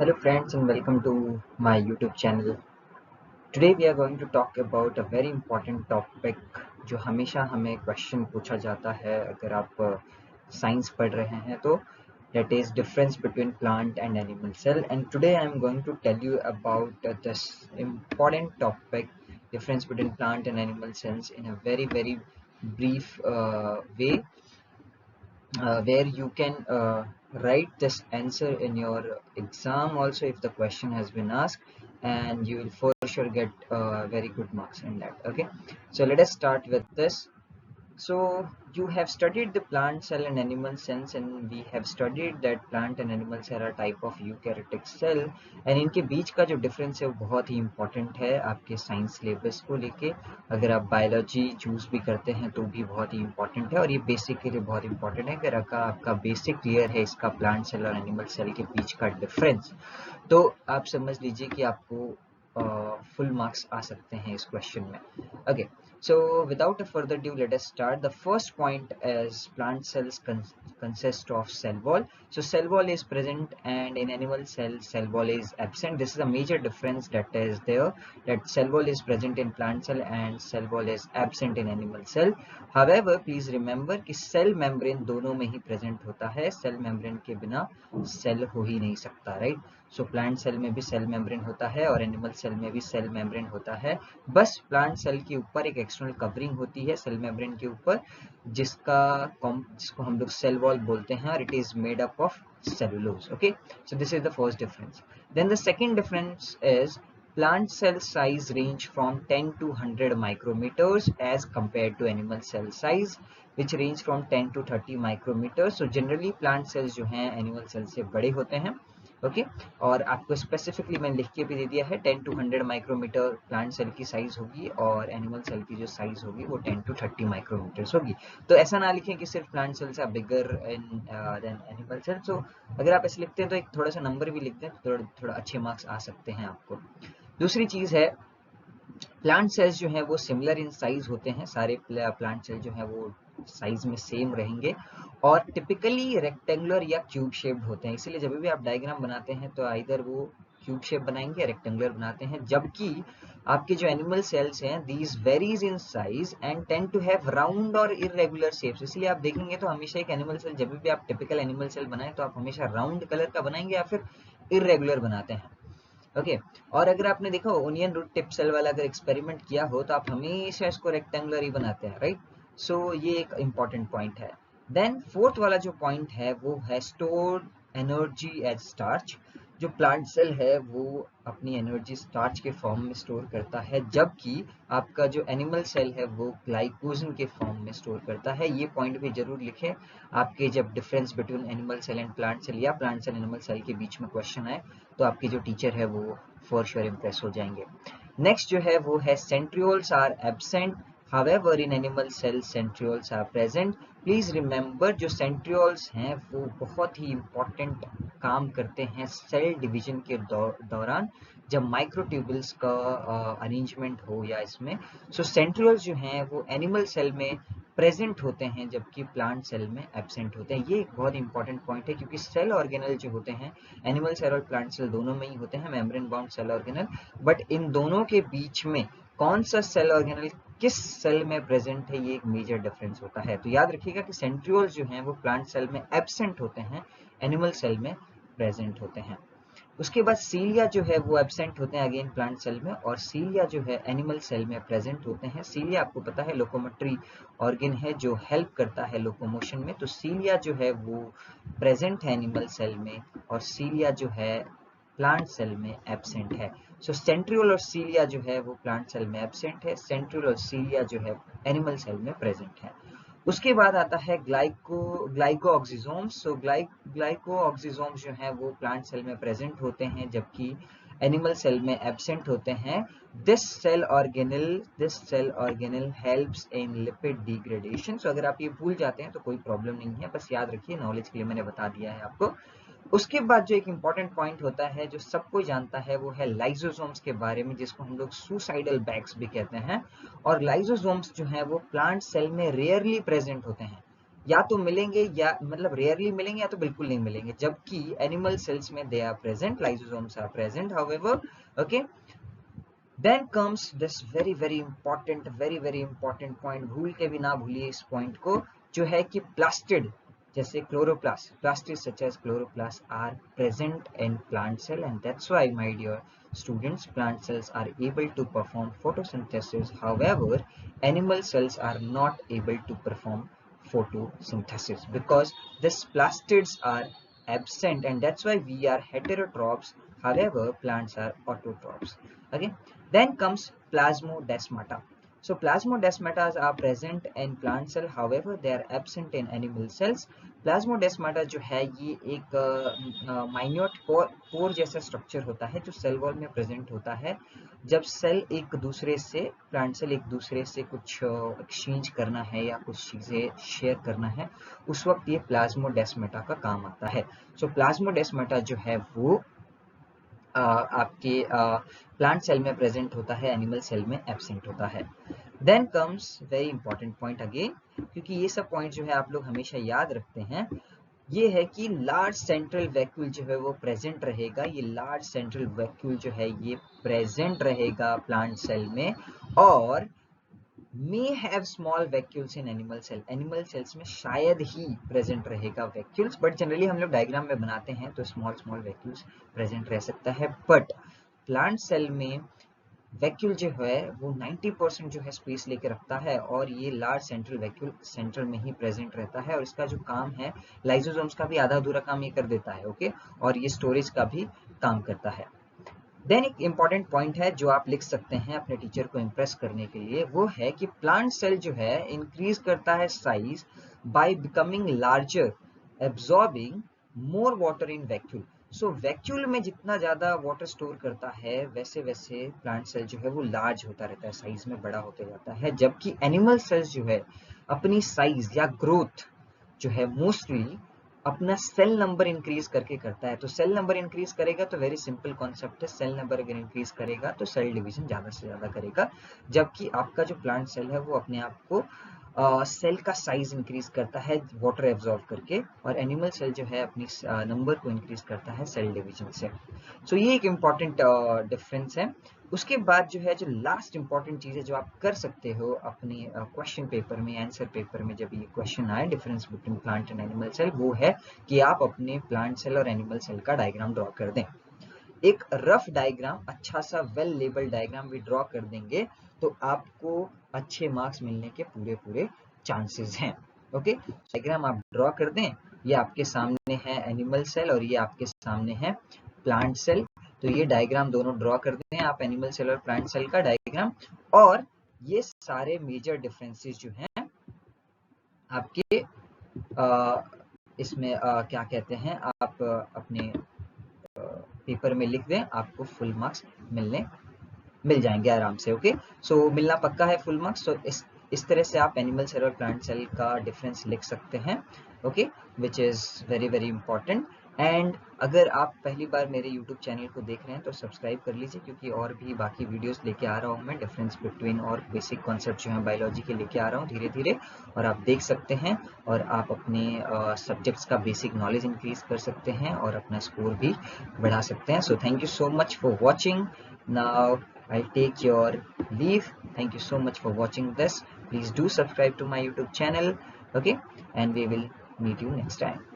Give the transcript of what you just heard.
Hello friends and welcome to my YouTube channel. Today we are going to talk about a very important topic जो हमेशा हमें question पूछा जाता है अगर आप साइंस पढ़ रहे हैं तो that is difference between plant and animal cell, and today I am going to tell you about this important topic, difference between plant and animal cells, in a very brief way, where you can write this answer in your exam also if the question has been asked, and you will for sure get very good marks in that. Okay, so let us start with this. So you have studied the plant cell and animal cells, and we have studied that plant and animal cell are type of eukaryotic cell, and इनके बीच का जो difference है वो बहुत ही important है आपके science syllabus को लेके। अगर आप बायोलॉजी चूज भी करते हैं तो भी बहुत ही इंपॉर्टेंट है, और ये बेसिक के लिए बहुत इंपॉर्टेंट है। अगर आपका बेसिक क्लियर है इसका प्लांट सेल और एनिमल सेल के बीच का डिफरेंस, तो आप समझ लीजिए कि आपको फुल मार्क्स आ सकते हैं इस क्वेश्चन में। Okay, so without a further ado, let us start. The first point is plant cells consist of cell wall. So cell wall is present, and in animal cell wall is absent. This is a major difference that is there, that cell wall is present in plant cell and cell wall is absent in animal cell. However, please remember कि cell membrane दोनों में ही present होता है। cell membrane के बिना cell हो ही नहीं सकता, right? So plant cell में भी cell membrane होता है और animal cell में भी cell membrane होता है। बस प्लांट सेल के ऊपर एक एक्सटर्नल कवरिंग होती है सेल मेम्ब्रेन के ऊपर, जिसको हम लोग सेल वॉल बोलते हैं, और it is made up of cellulose. Okay, so this is the first difference. Then the second difference is plant cell size range from 10 to 100 micrometers as compared to animal cell size which range from 10 to 30 micrometers. So generally plant cells जो हैं animal cells से बड़े होते हैं। Okay, और आपको specifically मैंने लिख के भी दे दिया है 10 टू 100 माइक्रोमीटर प्लांट सेल की साइज होगी, और एनिमल सेल की जो साइज होगी वो 10 टू 30 माइक्रोमीटर्स होगी। तो ऐसा ना लिखें कि सिर्फ plant cells are bigger in than animal cell. So अगर आप ऐसे लिखते हैं तो एक थोड़ा सा नंबर भी लिख दें तो थोड़ा अच्छे मार्क्स आ सकते हैं आपको। दूसरी चीज है, प्लांट सेल्स जो है वो सिमिलर इन साइज होते हैं, सारे प्लांट सेल जो है वो साइज में सेम रहेंगे, और टिपिकली रेक्टेंगुलर या क्यूब शेप्ड होते हैं। इसलिए जब भी आप डायग्राम बनाते हैं तो आइदर वो क्यूब शेप बनाएंगे या रेक्टेंगुलर बनाते हैं, जबकि आपके जो एनिमल सेल्स हैं these varies in size and tend to have round और इरेगुलर शेप्स। इसलिए आप देखेंगे तो हमेशा एक एनिमल सेल, जब भी आप टिपिकल एनिमल सेल बनाएं तो आप हमेशा राउंड कलर का बनाएंगे या फिर इरेगुलर बनाते हैं। ओके, और अगर आपने देखा ओनियन रूट टिप सेल वाला अगर एक्सपेरिमेंट किया हो तो आप हमेशा इसको रेक्टेंगुलर ही बनाते हैं, राइट? सो ये एक इंपॉर्टेंट पॉइंट है। देन फोर्थ वाला जो पॉइंट है वो है स्टोर्ड एनर्जी एज स्टार्च। जो प्लांट सेल है वो अपनी एनर्जी स्टार्च के फॉर्म में स्टोर करता है, जबकि आपका जो एनिमल सेल है वो ग्लाइकोजन के फॉर्म में स्टोर करता है। ये पॉइंट भी जरूर लिखें आपके जब difference between animal cell and plant cell या प्लांट सेल एनिमल सेल के बीच में क्वेश्चन आए तो आपके जो टीचर है वो फॉर श्योर इम्प्रेस हो जाएंगे। नेक्स्ट जो है वो है centrioles are absent, however in animal cells centrioles are present. Please remember जो सेंट्रियोल्स हैं वो बहुत ही इंपॉर्टेंट काम करते हैं सेल डिवीजन के दौरान, जब माइक्रोट्यूबल्स का अरेंजमेंट हो या इसमें। सो सेंट्रियोल्स जो हैं वो एनिमल सेल में प्रेजेंट होते हैं जबकि प्लांट सेल में एब्सेंट होते हैं। ये एक बहुत इंपॉर्टेंट पॉइंट है क्योंकि सेल ऑर्गेनल जो होते हैं एनिमल सेल और प्लांट सेल दोनों में ही होते हैं, membrane bound cell organelle, but इन दोनों के बीच में कौन सा सेल ऑर्गेनल किस सेल में प्रेजेंट है ये एक मेजर डिफरेंस होता है। तो याद रखिएगा कि सेंट्रियोल्स जो हैं वो प्लांट सेल में एब्सेंट होते हैं, एनिमल सेल में प्रेजेंट होते हैं। उसके बाद सीलिया जो है वो एब्सेंट होते हैं अगेन प्लांट सेल में, और सीलिया जो है एनिमल सेल में प्रेजेंट होते हैं। सीलिया आपको पता है लोकोमोटरी ऑर्गन है जो हेल्प करता है लोकोमोशन में, तो सीलिया जो है वो प्रेजेंट है एनिमल सेल में, और सीलिया जो है प्लांट सेल में एब्सेंट है। सो सेंट्रियोल और सीलिया जो है वो प्लांट सेल में एब्सेंट है, सेंट्रियोल और सीलिया जो है एनिमल सेल में प्रेजेंट है। उसके बाद आता है ग्लाइको ऑक्सीजोम्स। सो ग्लाइको ऑक्सीजोम्स जो है वो प्लांट सेल में प्रेजेंट होते हैं जबकि एनिमल सेल में एब्सेंट होते हैं। This cell organelle helps in lipid degradation. So अगर आप ये भूल जाते हैं तो कोई प्रॉब्लम नहीं है, बस याद रखिए, नॉलेज के लिए मैंने बता दिया है आपको। उसके बाद जो एक इम्पॉर्टेंट पॉइंट होता है जो सब कोई जानता है वो है लाइसोसोम्स के बारे में, जिसको हम लोग सुसाइडल बैग्स भी कहते हैं। और लाइसोसोम्स जो है वो प्लांट सेल में रेयरली प्रेजेंट होते हैं, या तो मिलेंगे या मतलब रेयरली मिलेंगे या तो बिल्कुल नहीं मिलेंगे, जबकि एनिमल सेल्स में they are present, lysosomes are present however. Okay, then comes this very important point, भूल के भी ना भूलिए इस पॉइंट को, जो है कि प्लास्टिड जैसे chloroplast, plastid such as chloroplast are present in plant cell, and that's why my dear students, plant cells are able to perform photosynthesis. However, animal cells are not able to perform photosynthesis because these plastids are absent, and that's why we are heterotrophs. However, plants are autotrophs. Okay, then comes plasmodesmata. So plasmodesmata are present in plant cell, however they are absent in animal cells. Plasmodesmata जो है ये एक minute पोर जैसा structure होता है जो cell wall में present होता है। जब सेल एक दूसरे से, प्लांट सेल एक दूसरे से कुछ एक्सचेंज करना है या कुछ चीजें शेयर करना है, उस वक्त ये प्लाज्मोडेस्माटा का काम आता है। सो प्लाज्मोडेस्माटा जो है वो आपके प्लांट सेल में प्रेजेंट होता है, एनिमल सेल में एब्सेंट होता है। Then comes very important point again, क्योंकि ये सब पॉइंट जो है आप लोग हमेशा याद रखते हैं, ये है कि लार्ज सेंट्रल वैक्यूल जो है वो प्रेजेंट रहेगा। ये लार्ज सेंट्रल वैक्यूल जो है ये प्रेजेंट रहेगा प्लांट सेल में, और may have small vacuoles in animal cell. Animal cells में शायद ही प्रेजेंट रहेगा वैक्यूल्स, बट जनरली हम लोग डायग्राम में बनाते हैं तो स्मॉल वैक्यूल्स प्रेजेंट रह सकता है। बट प्लांट सेल में वैक्यूल जो है वो 90% जो है स्पेस लेके रखता है, और ये लार्ज सेंट्रल वैक्यूल सेंटर में ही प्रेजेंट रहता है, और इसका जो काम है लाइसोसोम्स का भी आधा अधूरा काम ये कर देता है। ओके, और ये स्टोरेज का भी काम करता है। देन एक इंपॉर्टेंट पॉइंट है जो आप लिख सकते हैं अपने टीचर को इम्प्रेस करने के लिए, वो है कि प्लांट सेल जो है इंक्रीज करता है size by becoming larger, absorbing more water in vacuole. So vacuole में जितना ज्यादा वाटर स्टोर करता है वैसे वैसे प्लांट सेल जो है वो लार्ज होता रहता है, साइज में बड़ा होते जाता है। जबकि एनिमल सेल्स जो है अपनी साइज या ग्रोथ जो है मोस्टली अपना सेल नंबर इंक्रीज करके करता है। तो सेल नंबर इंक्रीज करेगा तो वेरी सिंपल कॉन्सेप्ट है, सेल नंबर अगर इंक्रीज करेगा तो सेल डिवीजन ज्यादा से ज्यादा करेगा। जबकि आपका जो प्लांट सेल है वो अपने आप को सेल का साइज इंक्रीज करता है वाटर एब्जॉर्ब करके, और एनिमल सेल जो है अपनी नंबर को इंक्रीज करता है सेल डिवीजन से। सो ये एक इम्पॉर्टेंट डिफरेंस है। उसके बाद जो है, जो लास्ट इंपॉर्टेंट चीज है जो आप कर सकते हो अपने क्वेश्चन पेपर में, आंसर पेपर में, जब ये क्वेश्चन आए difference between plant and animal cell, वो है कि आप अपने प्लांट सेल और एनिमल सेल का डायग्राम ड्रॉ कर दें। एक रफ डायग्राम, अच्छा सा वेल लेबल डायग्राम भी ड्रॉ कर देंगे तो आपको अच्छे मार्क्स मिलने के पूरे चांसेस हैं। ओके, डायग्राम आप ड्रॉ कर दें, ये आपके सामने है एनिमल सेल और ये आपके सामने है प्लांट सेल। तो ये डायग्राम दोनों ड्रॉ कर दें आप, एनिमल सेल और प्लांट सेल का डायग्राम, और ये सारे मेजर डिफरेंसेस जो हैं आपके इसमें क्या कहते हैं, आप अपने पेपर में लिख दें, आपको फुल मार्क्स मिल जाएंगे आराम से। ओके, सो मिलना पक्का है फुल मार्क्स। तो इस तरह से आप एनिमल सेल और प्लांट सेल का डिफरेंस लिख सकते हैं। Okay, which is very important. And अगर आप पहली बार मेरे यूट्यूब चैनल को देख रहे हैं तो सब्सक्राइब कर लीजिए, क्योंकि और भी बाकी वीडियोस लेके आ रहा हूँ मैं, डिफरेंस बिटवीन और बेसिक कॉन्सेप्ट जो है बायोलॉजी के लेके आ रहा हूँ धीरे धीरे, और आप देख सकते हैं, और आप अपने सब्जेक्ट्स का बेसिक नॉलेज इंक्रीज कर सकते हैं और अपना स्कोर भी बढ़ा सकते हैं। So thank you so much for watching. Now I'll take your leave. Thank you so much for watching this. Please do subscribe to my YouTube channel. Okay, and we will meet you next time.